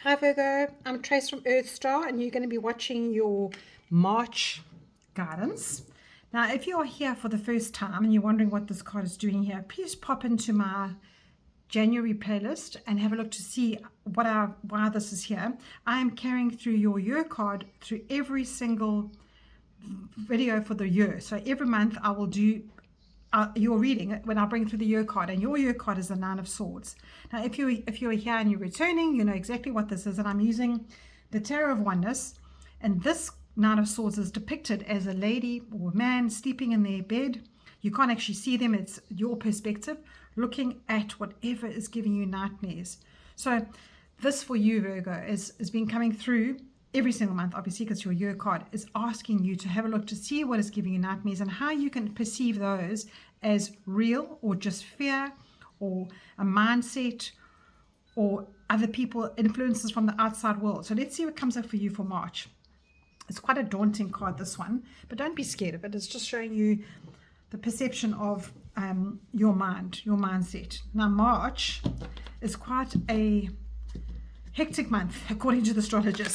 Hi Virgo, I'm Trace from Earth Star and you're going to be watching your March guidance. Now, if you are here for the first time and you're wondering what this card is doing here, please pop into my January playlist and have a look to see why this is here. I am carrying through your year card through every single video for the year. So every month I will do your reading when I bring through the year card, and your year card is the Nine of Swords. Now, if you're here and you're returning, you know exactly what this is, and I'm using the Tarot of Oneness, and this Nine of Swords is depicted as a lady or a man sleeping in their bed. You can't actually see them; it's your perspective, looking at whatever is giving you nightmares. So, this for you, Virgo, is been coming through every single month, obviously, because your year card is asking you to have a look to see what is giving you nightmares and how you can perceive those as real or just fear or a mindset or other people, influences from the outside world. So let's see what comes up for you for March. It's quite a daunting card, this one, but don't be scared of it. It's just showing you the perception of your mind, your mindset. Now, March is quite a hectic month, according to the astrologers.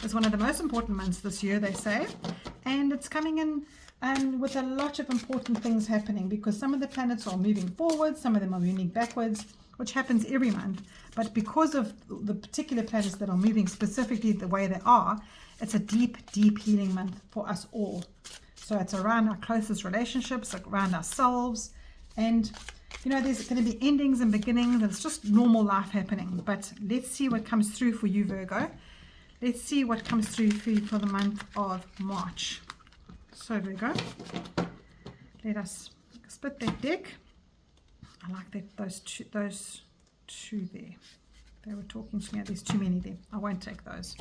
It's one of the most important months this year, they say, and it's coming in with a lot of important things happening, because some of the planets are moving forward, some of them are moving backwards, which happens every month. But because of the particular planets that are moving specifically the way they are, it's a deep healing month for us all. So it's around our closest relationships, around ourselves, and you know, there's going to be endings and beginnings. It's just normal life happening. But let's see what comes through for you, Virgo. Let's see what comes through for you for the month of March. So, Virgo, let us split that deck. I like that those two there. They were talking to me. There's too many there. I won't take those.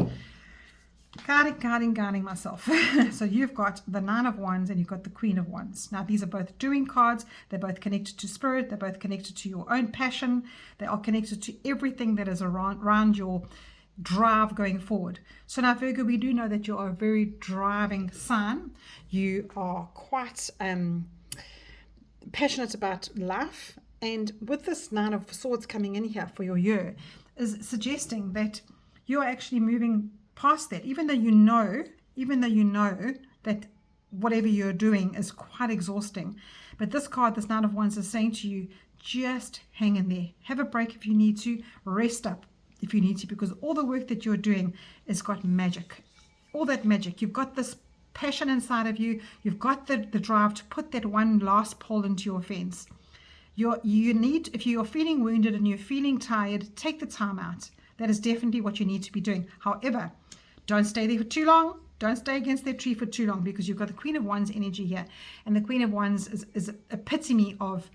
Guarding myself. So you've got the Nine of Wands and you've got the Queen of Wands. Now, these are both doing cards. They're both connected to spirit. They're both connected to your own passion. They are connected to everything that is around your drive going forward. So now, Virgo, we do know that you are a very driving sign. You are quite passionate about life. And with this Nine of Swords coming in here for your year, is suggesting that you are actually moving past that, even though you know that whatever you're doing is quite exhausting. But this card, this Nine of Wands, is saying to you, just hang in there, have a break if you need to, rest up if you need to, because all the work that you're doing has got magic, all that magic. You've got this passion inside of you. You've got the drive to put that one last pole into your fence. You need, if you're feeling wounded and you're feeling tired, take the time out. That is definitely what you need to be doing. However, don't stay there for too long. Don't stay against that tree for too long, because you've got the Queen of Wands energy here. And the Queen of Wands is an epitome of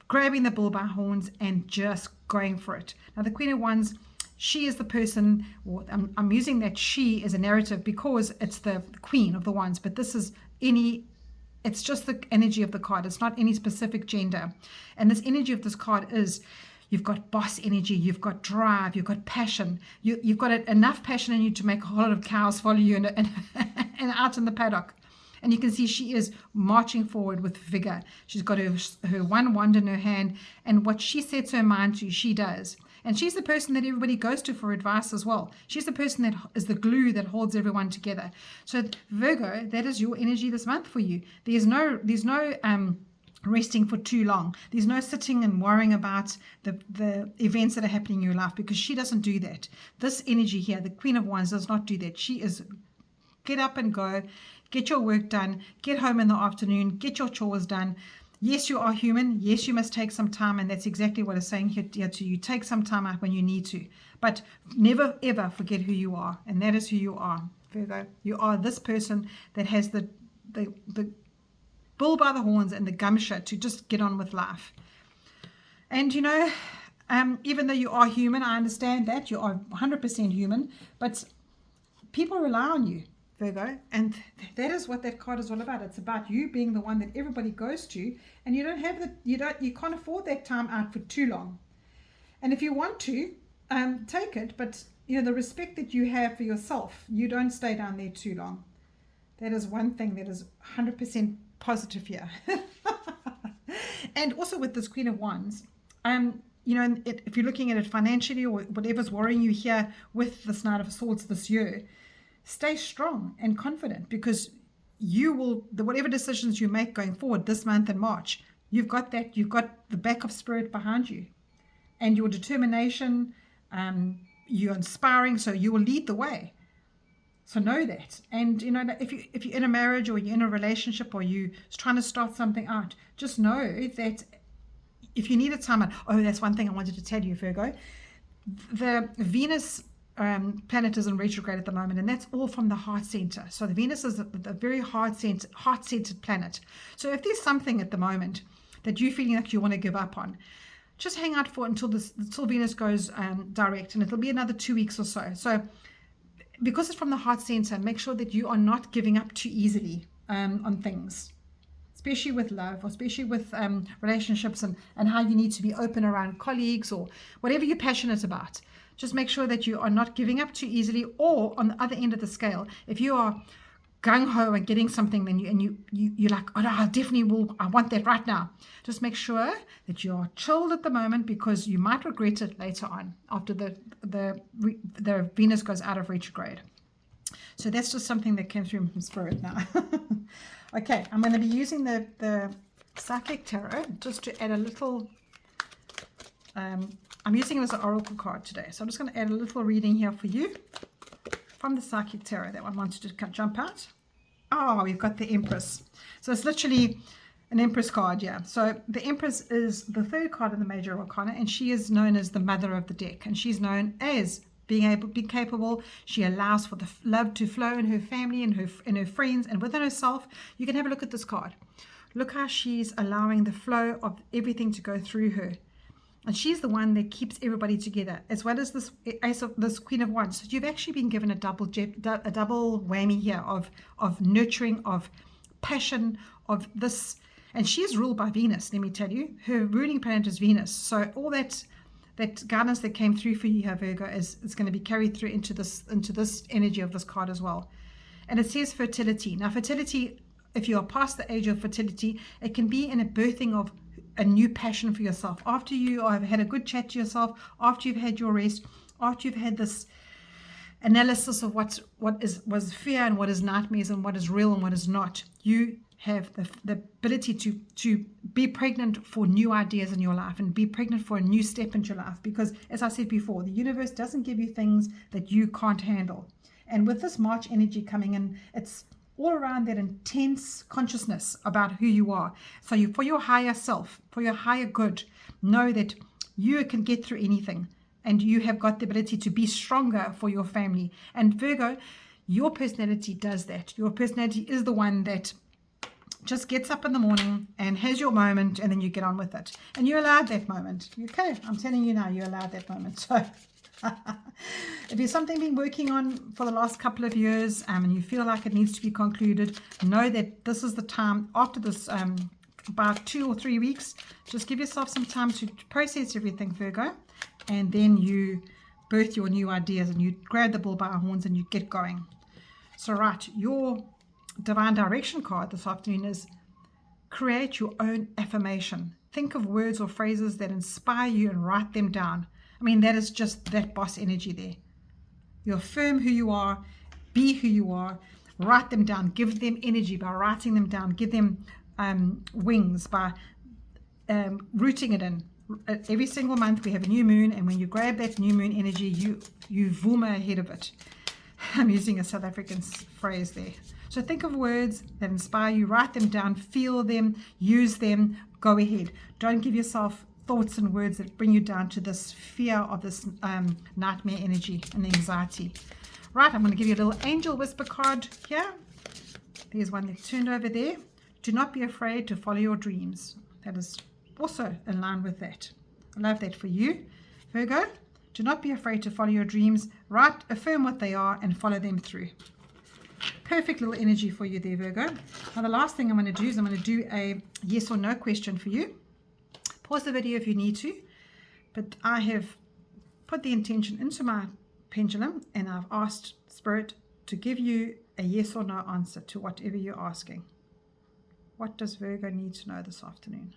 grabbing the bull by horns and just going for it. Now, the Queen of Wands, she is the person, or I'm using that she as a narrative because it's the Queen of the Wands, but this is it's just the energy of the card. It's not any specific gender. And this energy of this card is, you've got boss energy, you've got drive, you've got passion. You've got enough passion in you to make a whole lot of cows follow you and out in the paddock. And you can see she is marching forward with vigor. She's got her one wand in her hand, and what she sets her mind to, she does. And she's the person that everybody goes to for advice as well. She's the person that is the glue that holds everyone together. So Virgo, that is your energy this month for you. There's no resting for too long. There's no sitting and worrying about the events that are happening in your life, because she doesn't do that. This energy here, the Queen of Wands, does not do that. She is get up and go, get your work done, get home in the afternoon, get your chores done. Yes, you are human. Yes, you must take some time, and that's exactly what it's saying here to you. Take some time out when you need to, but never ever forget who you are, and that is who you are, Virgo. You are this person that has the bull by the horns and the gumption to just get on with life. And you know, even though you are human, I understand that you are 100% human, but people rely on you, Virgo, and that is what that card is all about. It's about you being the one that everybody goes to, and you can't afford that time out for too long. And if you want to, take it, but you know, the respect that you have for yourself, you don't stay down there too long. That is one thing that is 100% positive here. And also with this Queen of Wands, you know, if you're looking at it financially or whatever's worrying you here with this Knight of Swords this year, stay strong and confident, because you will, whatever decisions you make going forward this month in March, you've got the back of spirit behind you, and your determination, you're inspiring, so you will lead the way. So know that. And you know, if you're in a marriage or you're in a relationship or you're trying to start something out, just know that if you need a time out, oh, that's one thing I wanted to tell you, Virgo. The Venus planet is in retrograde at the moment, and that's all from the heart center. So the Venus is a very heart-centered planet. So if there's something at the moment that you're feeling like you want to give up on, just hang out for it until Venus goes direct, and it'll be another 2 weeks or so. So because it's from the heart center, make sure that you are not giving up too easily on things, especially with love, or especially with relationships, and how you need to be open around colleagues or whatever you're passionate about. Just make sure that you are not giving up too easily. Or on the other end of the scale, if you are gung-ho and getting something, then you're like, oh no, I want that right now. Just make sure that you're chilled at the moment, because you might regret it later on after the Venus goes out of retrograde. So that's just something that came through from spirit now. Okay, I'm going to be using the Psychic Tarot just to add a little, I'm using it as an oracle card today. So I'm just going to add a little reading here for you from the Psychic Tarot. That one wanted to jump out. Oh, we've got the Empress. So it's literally an Empress card, yeah. So the Empress is the third card in the Major Arcana, and she is known as the mother of the deck, and she's known as being capable. She allows for the love to flow in her family and her friends and within herself. You can have a look at this card. Look how she's allowing the flow of everything to go through her. And she's the one that keeps everybody together, as well as this Queen of Wands. So you've actually been given a double whammy here of nurturing, of passion, of this. And she is ruled by Venus, let me tell you. Her ruling planet is Venus. So all that guidance that came through for you here, Virgo, is going to be carried through into this energy of this card as well. And it says fertility. Now, fertility, if you are past the age of fertility, it can be in a birthing of a new passion for yourself. After you have had a good chat to yourself, after you've had your rest, after you've had this analysis of what was fear and what is nightmares and what is real and what is not, you have the ability to be pregnant for new ideas in your life and be pregnant for a new step into your life. Because, as I said before, the universe doesn't give you things that you can't handle. And with this March energy coming in, it's all around that intense consciousness about who you are. So for your higher self, for your higher good, know that you can get through anything, and you have got the ability to be stronger for your family. And Virgo, your personality does that. Your personality is the one that just gets up in the morning and has your moment, and then you get on with it. And you're allowed that moment. Okay, I'm telling you now, you're allowed that moment. So if there's something been working on for the last couple of years, and you feel like it needs to be concluded, know that this is the time. After this, about 2 or 3 weeks, just give yourself some time to process everything, Virgo, and then you birth your new ideas, and you grab the bull by our horns and you get going. So right, your Divine Direction card this afternoon is create your own affirmation. Think of words or phrases that inspire you and write them down. I mean, that is just that boss energy there. You affirm who you are, be who you are, write them down, give them energy by writing them down, give them wings by rooting it in. Every single month we have a new moon, and when you grab that new moon energy, you vooma ahead of it. I'm using a South African phrase there. So think of words that inspire you, write them down, feel them, use them, go ahead. Don't give yourself thoughts and words that bring you down to this fear of this nightmare energy and anxiety. Right, I'm going to give you a little angel whisper card here. There's one that's turned over there. Do not be afraid to follow your dreams. That is also in line with that. I love that for you, Virgo. Do not be afraid to follow your dreams. Write, affirm what they are, and follow them through. Perfect little energy for you there, Virgo. Now the last thing I'm going to do is I'm going to do a yes or no question for you. Pause the video if you need to, but I have put the intention into my pendulum, and I've asked Spirit to give you a yes or no answer to whatever you're asking. What does Virgo need to know this afternoon?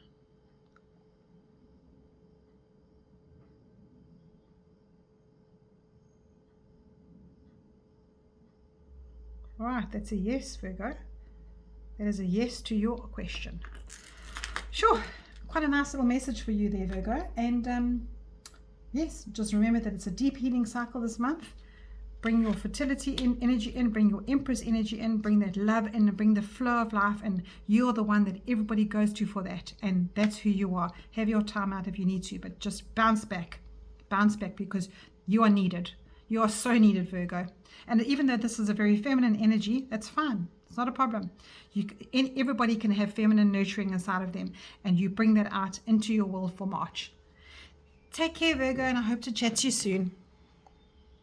All right, that's a yes, Virgo. That is a yes to your question. Sure, quite a nice little message for you there, Virgo. And yes, just remember that it's a deep healing cycle this month. Bring your fertility energy in, bring your Empress energy in, bring that love in, and bring the flow of life, and you're the one that everybody goes to for that, and that's who you are. Have your time out if you need to, but just bounce back, because you are needed. You are so needed, Virgo. And even though this is a very feminine energy, that's fine. It's not a problem. Everybody can have feminine nurturing inside of them, and you bring that out into your world for March. Take care, Virgo, and I hope to chat to you soon.